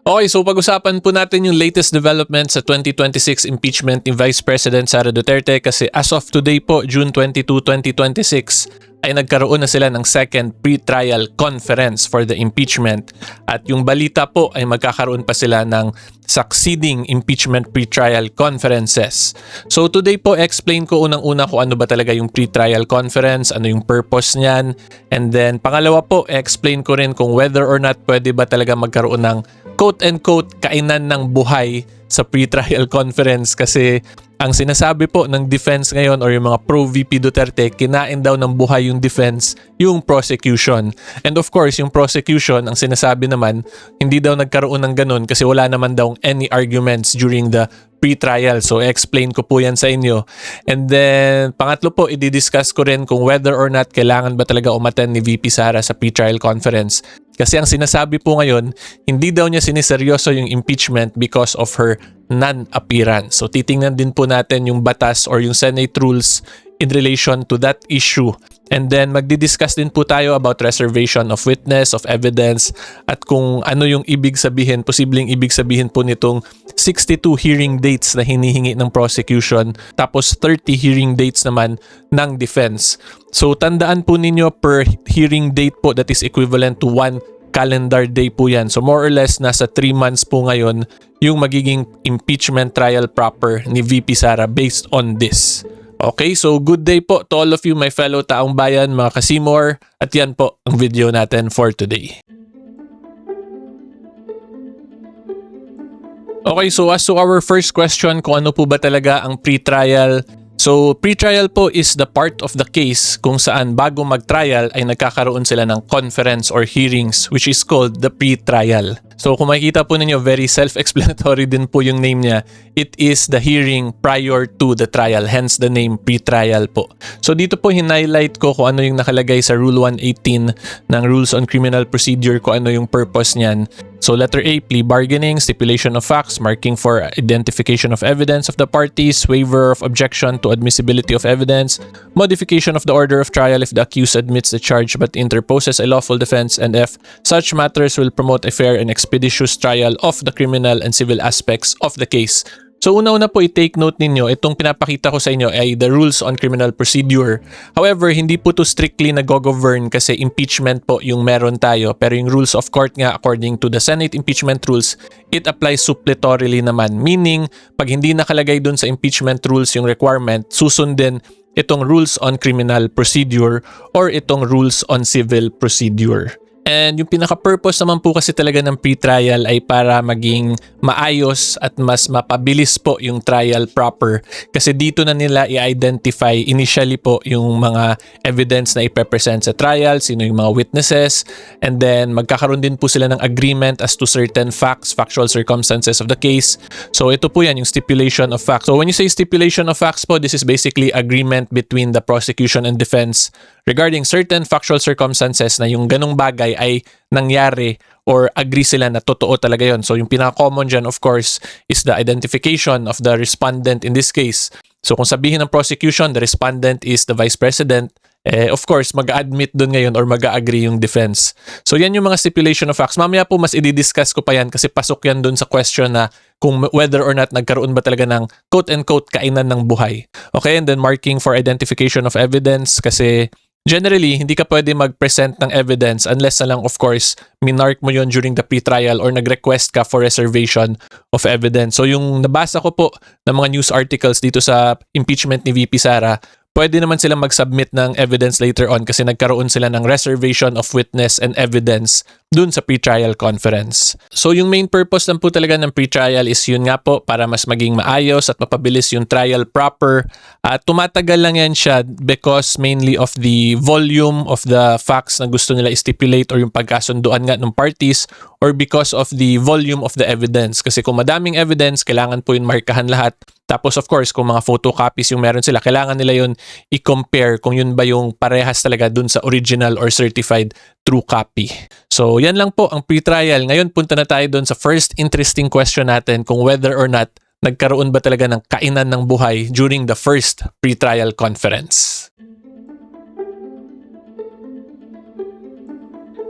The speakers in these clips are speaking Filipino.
Okay, so pag-usapan po natin yung latest development sa 2026 impeachment ni Vice President Sara Duterte kasi as of today po, June 22, 2026, ay nagkaroon na sila ng second pre-trial conference for the impeachment. At yung balita po ay magkakaroon pa sila ng succeeding impeachment pre-trial conferences. So today po, explain ko unang-una kung ano ba talaga yung pre-trial conference, ano yung purpose niyan, and then pangalawa po, explain ko rin kung whether or not pwede ba talaga magkaroon ng quote-unquote kainan ng buhay sa pre-trial conference kasi ang sinasabi po ng defense ngayon or yung mga pro-VP Duterte, kinain daw ng buhay yung defense, yung prosecution. And of course, yung prosecution, ang sinasabi naman, hindi daw nagkaroon ng ganun kasi wala naman daw any arguments during the pre-trial. So, explain ko po yan sa inyo. And then, pangatlo po, i-discuss ko rin kung whether or not kailangan ba talaga umattend ni VP Sara sa pre-trial conference. Kasi ang sinasabi po ngayon, hindi daw niya siniseryoso yung impeachment because of her non-appearance. So titingnan din po natin yung batas or yung Senate rules in relation to that issue. And then magdi-discuss din po tayo about reservation of witness, of evidence, at kung ano yung ibig sabihin, posibleng ibig sabihin po nitong 62 hearing dates na hinihingi ng prosecution, tapos 30 hearing dates naman ng defense. So tandaan po ninyo, per hearing date po, that is equivalent to 1 calendar day po yan. So more or less, nasa 3 months po ngayon yung magiging impeachment trial proper ni VP Sara based on this. Okay, so good day po to all of you, my fellow taong bayan, mga kasimor. At yan po ang video natin for today. Okay, so as to our first question, kung ano po ba talaga ang pre-trial. So, pre-trial po is the part of the case kung saan bago mag-trial ay nagkakaroon sila ng conference or hearings which is called the pre-trial. So, kung makikita po ninyo, very self-explanatory din po yung name niya. It is the hearing prior to the trial, hence the name pre-trial po. So, dito po hin-highlight ko kung ano yung nakalagay sa Rule 118 ng Rules on Criminal Procedure, kung ano yung purpose niyan. So letter A, plea bargaining, stipulation of facts, marking for identification of evidence of the parties, waiver of objection to admissibility of evidence, modification of the order of trial if the accused admits the charge but interposes a lawful defense, and F, such matters will promote a fair and expeditious trial of the criminal and civil aspects of the case. So una-una po i-take note ninyo, itong pinapakita ko sa inyo ay the rules on criminal procedure. However, hindi po to strictly nag-govern kasi impeachment po yung meron tayo. Pero yung rules of court nga, according to the Senate impeachment rules, it applies suppletorily naman. Meaning, pag hindi nakalagay dun sa impeachment rules yung requirement, susundin itong rules on criminal procedure or itong rules on civil procedure. And yung pinaka-purpose naman po kasi talaga ng pre-trial ay para maging maayos at mas mapabilis po yung trial proper. Kasi dito na nila i-identify initially po yung mga evidence na ipepresent sa trial, sino yung mga witnesses, and then magkakaroon din po sila ng agreement as to certain facts, factual circumstances of the case. So ito po yan, yung stipulation of facts. So when you say stipulation of facts po, this is basically agreement between the prosecution and defense regarding certain factual circumstances na yung ganong bagay ay nangyari or agree sila na totoo talaga yon. So yung pinaka-common dyan, of course, is the identification of the respondent in this case. So kung sabihin ng prosecution, the respondent is the Vice President, of course, mag-admit dun ngayon or mag-agree yung defense. So yan yung mga stipulation of facts. Mamaya po mas i-discuss ko pa yan kasi pasok yan dun sa question na kung whether or not nagkaroon ba talaga ng quote-unquote kainan ng buhay. Okay, and then marking for identification of evidence kasi generally, hindi ka pwede mag-present ng evidence unless na lang, of course, minark mo yon during the pre-trial or nag-request ka for reservation of evidence. So yung nabasa ko po ng mga news articles dito sa impeachment ni VP Sara, pwede naman silang mag-submit ng evidence later on kasi nagkaroon sila ng reservation of witness and evidence dun sa pre-trial conference. So yung main purpose lang po talaga ng pre-trial is yun nga po para mas maging maayos at mapabilis yung trial proper. At tumatagal lang yan siya because mainly of the volume of the facts na gusto nila stipulate or yung pagkasunduan nga ng parties or because of the volume of the evidence. Kasi kung madaming evidence, kailangan po yung markahan lahat. Tapos of course, kung mga photocopies yung meron sila, kailangan nila yun i-compare kung yun ba yung parehas talaga dun sa original or certified true copy. So yan lang po ang pre-trial. Ngayon punta na tayo dun sa first interesting question natin kung whether or not nagkaroon ba talaga ng kainan ng buhay during the first pre-trial conference.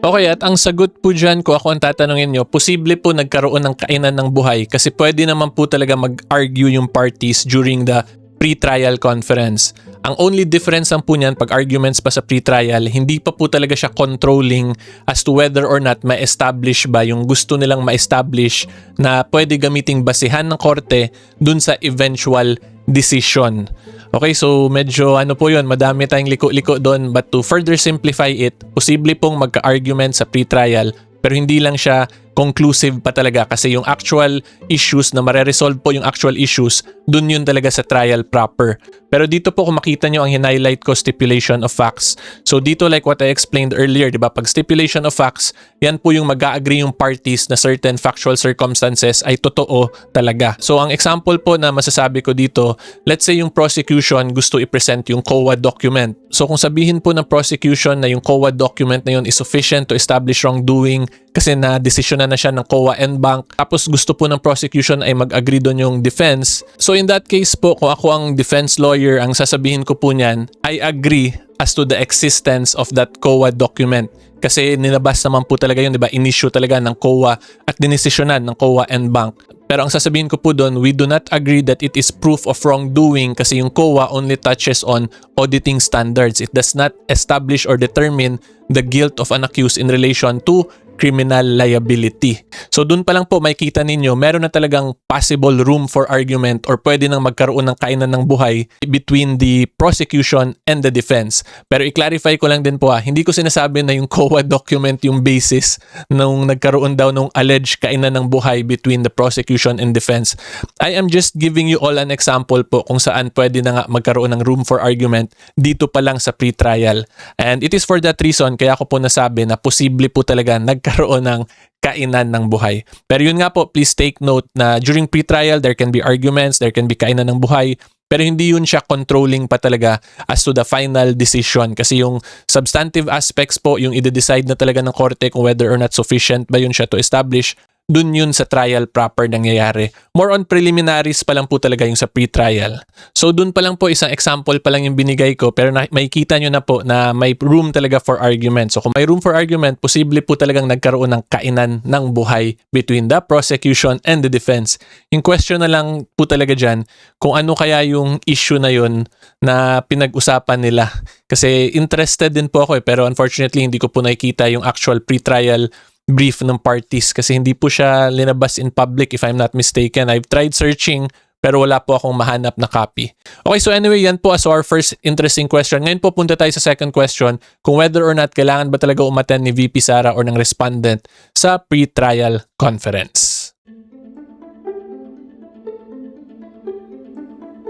Okay, at ang sagot po dyan, kung ako ang tatanungin nyo, posible po nagkaroon ng kainan ng buhay kasi pwede naman po talaga mag-argue yung parties during the pre-trial conference. Ang only difference ang po niyan pag arguments pa sa pre-trial, hindi pa po talaga siya controlling as to whether or not ma-establish ba yung gusto nilang ma-establish na pwede gamiting basihan ng korte dun sa eventual decision. Okay, so medyo ano po yun, madami tayong liko-liko doon, but to further simplify it, posible pong magka-argument sa pre-trial pero hindi lang siya conclusive pa talaga kasi yung actual issues na mare-resolve po yung actual issues, dun yun talaga sa trial proper. Pero dito po kung makita nyo ang highlight ko, stipulation of facts. So dito like what I explained earlier, di ba? Pag stipulation of facts, yan po yung mag-a-agree yung parties na certain factual circumstances ay totoo talaga. So ang example po na masasabi ko dito, let's say yung prosecution gusto i-present yung COA document. So kung sabihin po ng prosecution na yung COA document na yun is sufficient to establish wrongdoing kasi na-desisyonan na siya ng COA and bank, tapos gusto po ng prosecution ay mag-agree doon yung defense. So in that case po, kung ako ang defense lawyer, ang sasabihin ko po niyan, I agree as to the existence of that COA document. Kasi nilabas naman po talaga yun, di ba? In-issue talaga ng COA at dinesisyonan ng COA and bank. Pero ang sasabihin ko po doon, we do not agree that it is proof of wrongdoing kasi yung COA only touches on auditing standards. It does not establish or determine the guilt of an accused in relation to criminal liability. So dun pa lang po makikita ninyo, meron na talagang possible room for argument or pwede nang magkaroon ng kainan ng buhay between the prosecution and the defense. Pero i-clarify ko lang din po hindi ko sinasabi na yung COA document yung basis nung nagkaroon daw nung alleged kainan ng buhay between the prosecution and defense. I am just giving you all an example po kung saan pwede na nga magkaroon ng room for argument dito pa lang sa pre-trial. And it is for that reason kaya ko po nasabi na posible po talaga nagkaroon ng kainan ng buhay. Pero yun nga po, please take note na during pre-trial, there can be arguments, there can be kainan ng buhay, pero hindi yun siya controlling pa talaga as to the final decision. Kasi yung substantive aspects po, yung i-decide na talaga ng korte kung whether or not sufficient ba yun siya to establish, dun yun sa trial proper nangyayari. More on preliminaries pa lang po talaga yung sa pre-trial. So dun pa lang po, isang example pa lang yung binigay ko, pero makikita nyo na po na may room talaga for argument. So kung may room for argument, posible po talagang nagkaroon ng kainan ng buhay between the prosecution and the defense. Yung question na lang po talaga dyan, kung ano kaya yung issue na yun na pinag-usapan nila. Kasi interested din po ako pero unfortunately hindi ko po nakikita yung actual pre-trial brief ng parties kasi hindi po siya linabas in public if I'm not mistaken. I've tried searching pero wala po akong mahanap na copy. Okay, so anyway, yan po as our first interesting question. Ngayon po punta tayo sa second question kung whether or not kailangan ba talaga umattend ni VP Sara or ng respondent sa pre-trial conference.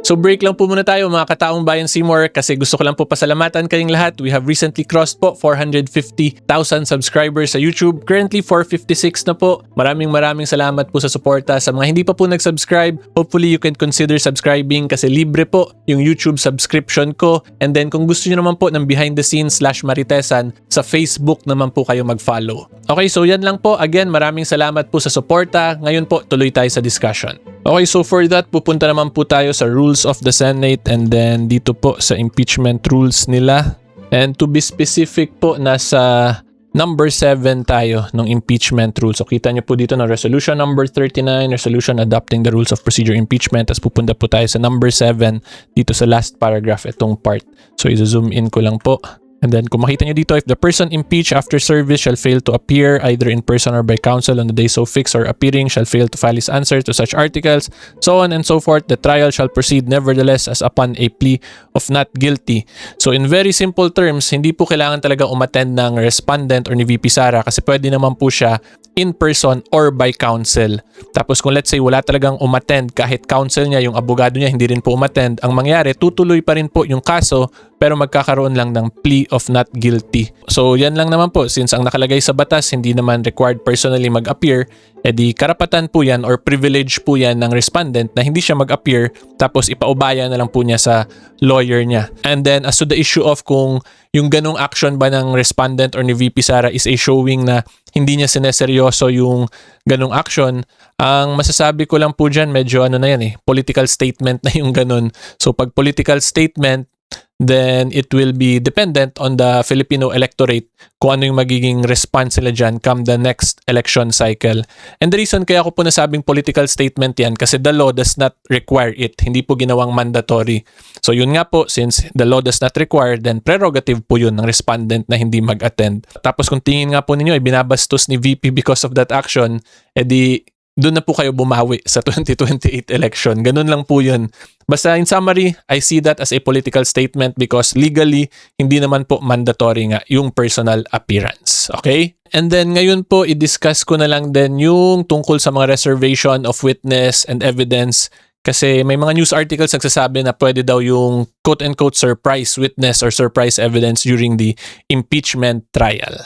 So break lang po muna tayo mga kataong bayan Seymour kasi gusto ko lang po pasalamatan kayong lahat. We have recently crossed po 450,000 subscribers sa YouTube. Currently 456 na po. Maraming salamat po sa suporta. Sa mga hindi pa po nag-subscribe, hopefully you can consider subscribing kasi libre po yung YouTube subscription ko. And then kung gusto nyo naman po ng behind the scenes /Maritesan, sa Facebook naman po kayo mag-follow. Okay, so yan lang po. Again, maraming salamat po sa suporta. Ngayon po, tuloy tayo sa discussion. Okay, so for that, pupunta naman po tayo sa rules of the Senate and then dito po sa impeachment rules nila. And to be specific po, nasa number 7 tayo ng impeachment rules. So kita nyo po dito na resolution number 39, resolution adopting the rules of procedure impeachment. Tapos pupunta po tayo sa number 7 dito sa last paragraph, itong part. So i-zoom in ko lang po. And then kung makita nyo dito, if the person impeached after service shall fail to appear either in person or by counsel on the day so fixed or appearing shall fail to file his answer to such articles, so on and so forth, the trial shall proceed nevertheless as upon a plea of not guilty. So in very simple terms, hindi po kailangan talaga umattend ng respondent or ni VP Sara kasi pwede naman po siya in person or by counsel. Tapos kung let's say wala talagang umattend, kahit counsel niya, yung abogado niya hindi rin po umattend, ang mangyari, tutuloy pa rin po yung kaso pero magkakaroon lang ng plea of not guilty. So yan lang naman po, since ang nakalagay sa batas hindi naman required personally mag-appear, edi karapatan po yan or privilege po yan ng respondent na hindi siya mag-appear tapos ipaubaya na lang po niya sa lawyer niya. And then as to the issue of kung yung ganong action ba ng respondent or ni VP Sara is a showing na hindi niya sineseryoso yung ganong action, ang masasabi ko lang po dyan, medyo ano na yan political statement na yung ganon. So pag political statement, then it will be dependent on the Filipino electorate kung ano yung magiging response nila dyan come the next election cycle. And the reason kaya ako po nasabing political statement yan kasi the law does not require it. Hindi po ginawang mandatory. So yun nga po, since the law does not require, then prerogative po yun ng respondent na hindi mag-attend. Tapos kung tingin nga po ninyo ay binabastos ni VP because of that action, edi doon na po kayo bumawi sa 2028 election. Ganun lang po yun. Basta in summary, I see that as a political statement because legally, hindi naman po mandatory nga yung personal appearance. Okay? And then ngayon po, i-discuss ko na lang din yung tungkol sa mga reservation of witness and evidence kasi may mga news articles nagsasabi na pwede daw yung quote-unquote surprise witness or surprise evidence during the impeachment trial.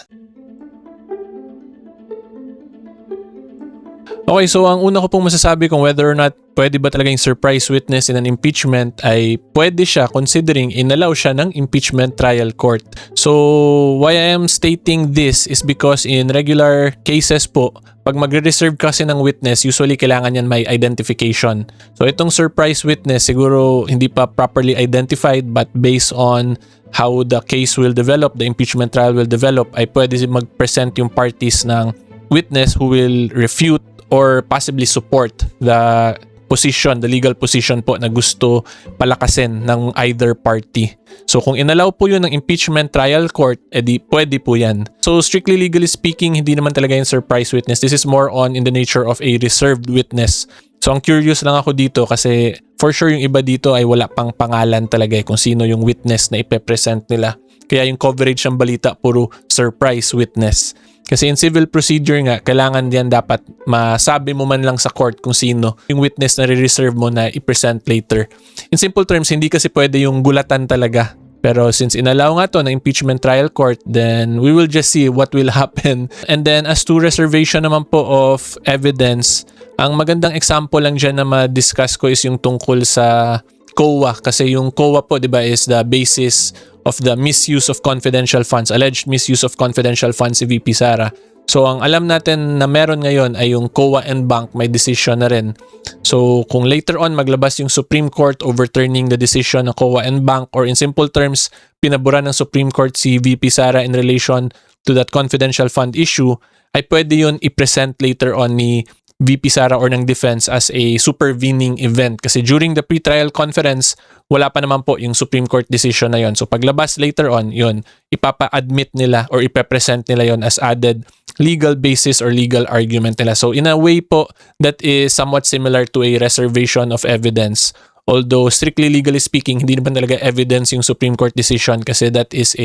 Okay, so ang una ko pong masasabi kung whether or not pwede ba talaga yung surprise witness in an impeachment ay pwede siya considering inallow siya ng impeachment trial court. So, why I am stating this is because in regular cases po, pag magre-reserve kasi ng witness, usually kailangan yan may identification. So, itong surprise witness, siguro hindi pa properly identified but based on how the case will develop, the impeachment trial will develop, ay pwede mag-present yung parties ng witness who will refute or possibly support the position, the legal position po na gusto palakasin ng either party. So kung inallow po yun ng impeachment trial court, edi pwede po yan. So strictly legally speaking, hindi naman talaga yung surprise witness. This is more on in the nature of a reserved witness. So ang curious lang ako dito kasi for sure yung iba dito ay wala pang pangalan talaga kung sino yung witness na ipepresent nila. Kaya yung coverage ng balita puro surprise witness. Kasi in civil procedure nga, kailangan diyan dapat masabi mo man lang sa court kung sino yung witness na re-reserve mo na i-present later. In simple terms, hindi kasi pwede yung gulatan talaga. Pero since inallow nga to na impeachment trial court, then we will just see what will happen. And then as to reservation naman po of evidence, ang magandang example lang dyan na ma-discuss ko is yung tungkol sa COA. Kasi yung COA po, di ba, is the basis of the misuse of confidential funds, alleged misuse of confidential funds si VP Sara. So ang alam natin na meron ngayon ay yung COA and bank may decision na rin. So kung later on maglabas yung Supreme Court overturning the decision ng COA and bank or in simple terms pinabura ng Supreme Court si VP Sara in relation to that confidential fund issue, ay pwede yun i-present later on ni VP Sara or ng defense as a supervening event kasi during the pre-trial conference wala pa naman po yung Supreme Court decision na yon. So paglabas later on yun, ipapa-admit nila or ipe-present nila yon as added legal basis or legal argument nila. So in a way po that is somewhat similar to a reservation of evidence. Although strictly legally speaking, hindi naman talaga evidence yung Supreme Court decision kasi that is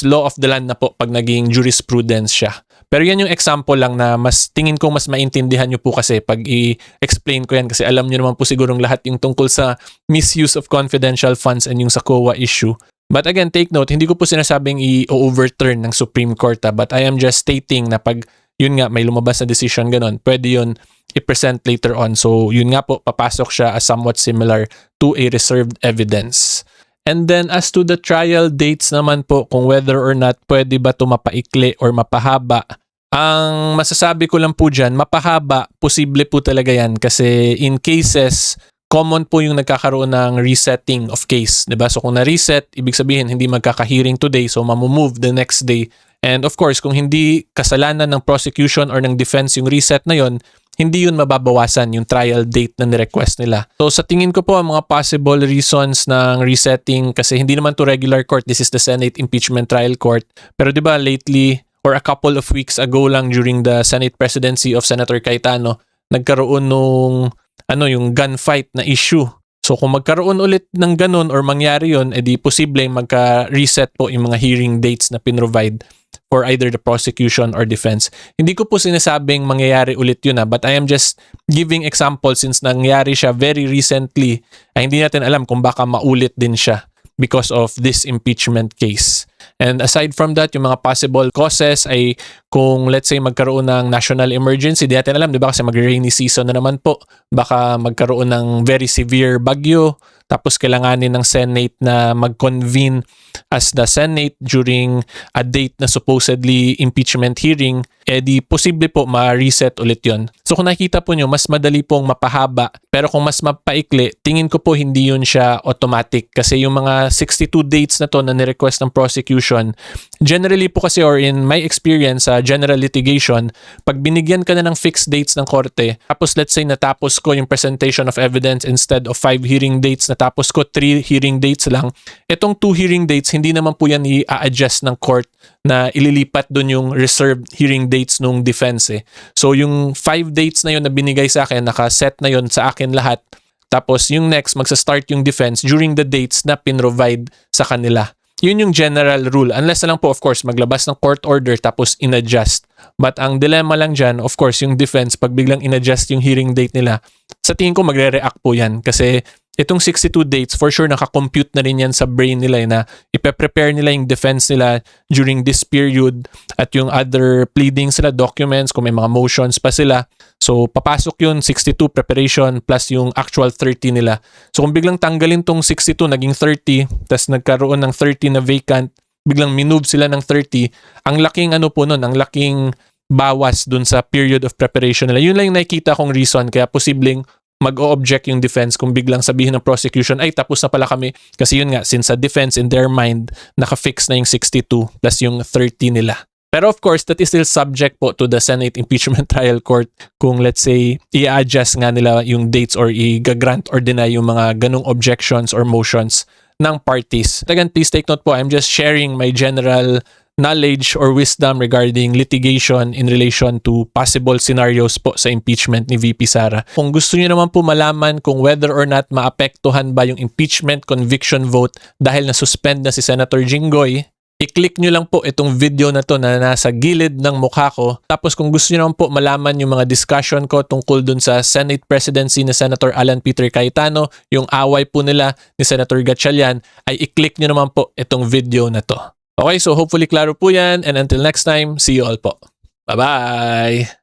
law of the land na po pag naging jurisprudence siya. Pero yan yung example lang na mas tingin ko mas maintindihan nyo po kasi pag i-explain ko yan kasi alam nyo naman po sigurong lahat yung tungkol sa misuse of confidential funds and yung sa COA issue. But again, take note, hindi ko po sinasabing i-overturn ng Supreme Court but I am just stating na pag yun nga may lumabas na decision ganon, pwede yun i-present later on. So yun nga po, papasok siya as somewhat similar to a reserved evidence. And then as to the trial dates naman po, kung whether or not pwede ba ito mapaikli or mapahaba, ang masasabi ko lang po dyan, mapahaba, posible po talaga yan kasi in cases, common po yung nagkakaroon ng resetting of case. Diba? So kung na-reset, ibig sabihin hindi magkaka-hearing today, so mamumove the next day. And of course, kung hindi kasalanan ng prosecution or ng defense yung reset na yon, hindi yun mababawasan yung trial date na ni-request nila. So sa tingin ko po, ang mga possible reasons ng resetting, kasi hindi naman to regular court, this is the Senate Impeachment Trial Court. Pero diba lately, or a couple of weeks ago lang during the Senate presidency of Senator Cayetano, nagkaroon nung yung gunfight na issue. So kung magkaroon ulit ng ganun or mangyari yun, edi posible magka-reset po yung mga hearing dates na pinrovide for either the prosecution or defense. Hindi ko po sinasabing mangyayari ulit yun but I am just giving example since nangyari siya very recently ay hindi natin alam kung baka maulit din siya because of this impeachment case. And aside from that, yung mga possible causes ay kung let's say magkaroon ng national emergency, di natin alam, di ba? Kasi mag-rainy season na naman po. Baka magkaroon ng very severe bagyo, tapos kailanganin ng Senate na mag-convene as the Senate during a date na supposedly impeachment hearing, di posible po ma-reset ulit yon. So kung nakikita po nyo, mas madali pong mapahaba. Pero kung mas mapaikli, tingin ko po hindi yun siya automatic. Kasi yung mga 62 dates na to na ni-request ng prosecution, generally po kasi or in my experience sa general litigation, pag binigyan ka na ng fixed dates ng korte, tapos let's say natapos ko yung presentation of evidence instead of 5 hearing dates, natapos ko 3 hearing dates lang, itong 2 hearing dates, hindi naman po yan i-adjust ng court na ililipat dun yung reserved hearing dates nung defense eh. So yung 5 dates na yun na binigay sa akin, nakaset na yun sa akin lahat. Tapos yung next, magsa-start yung defense during the dates na pinrovide sa kanila. Yun yung general rule. Unless na lang po, of course, maglabas ng court order tapos in-adjust. But ang dilemma lang dyan, of course, yung defense, pag biglang in-adjust yung hearing date nila, sa tingin ko magre-react po yan. Kasi itong 62 dates, for sure, nakakompute na rin yan sa brain nila na ipe-prepare nila yung defense nila during this period at yung other pleadings nila, documents, kung may mga motions pa sila. So, papasok yun 62 preparation plus yung actual 30 nila. So, kung biglang tanggalin tong 62, naging 30, tas nagkaroon ng 30 na vacant, biglang minove sila ng 30, ang laking ano po nun, ang laking bawas dun sa period of preparation nila. Yun lang yung nakikita kong reason kaya posibleng mag-o-object yung defense kung biglang sabihin ng prosecution, ay tapos na pala kami. Kasi yun nga, since sa defense in their mind, naka-fix na yung 62 plus yung 30 nila. Pero of course, that is still subject po to the Senate Impeachment Trial Court kung let's say, i-adjust nga nila yung dates or i-grant or deny yung mga ganong objections or motions ng parties. Again, please take note po, I'm just sharing my general knowledge or wisdom regarding litigation in relation to possible scenarios po sa impeachment ni VP Sara. Kung gusto niyo naman po malaman kung whether or not maapektuhan ba yung impeachment conviction vote dahil na-suspend na si Senator Jinggoy, i-click nyo lang po itong video na to na nasa gilid ng mukha ko. Tapos kung gusto nyo naman po malaman yung mga discussion ko tungkol dun sa Senate presidency ni Senator Alan Peter Cayetano, yung away po nila ni Senator Gatchalian, ay i-click nyo naman po itong video na to. Okay, so hopefully klaro po yan, and until next time, see you all po. Bye-bye!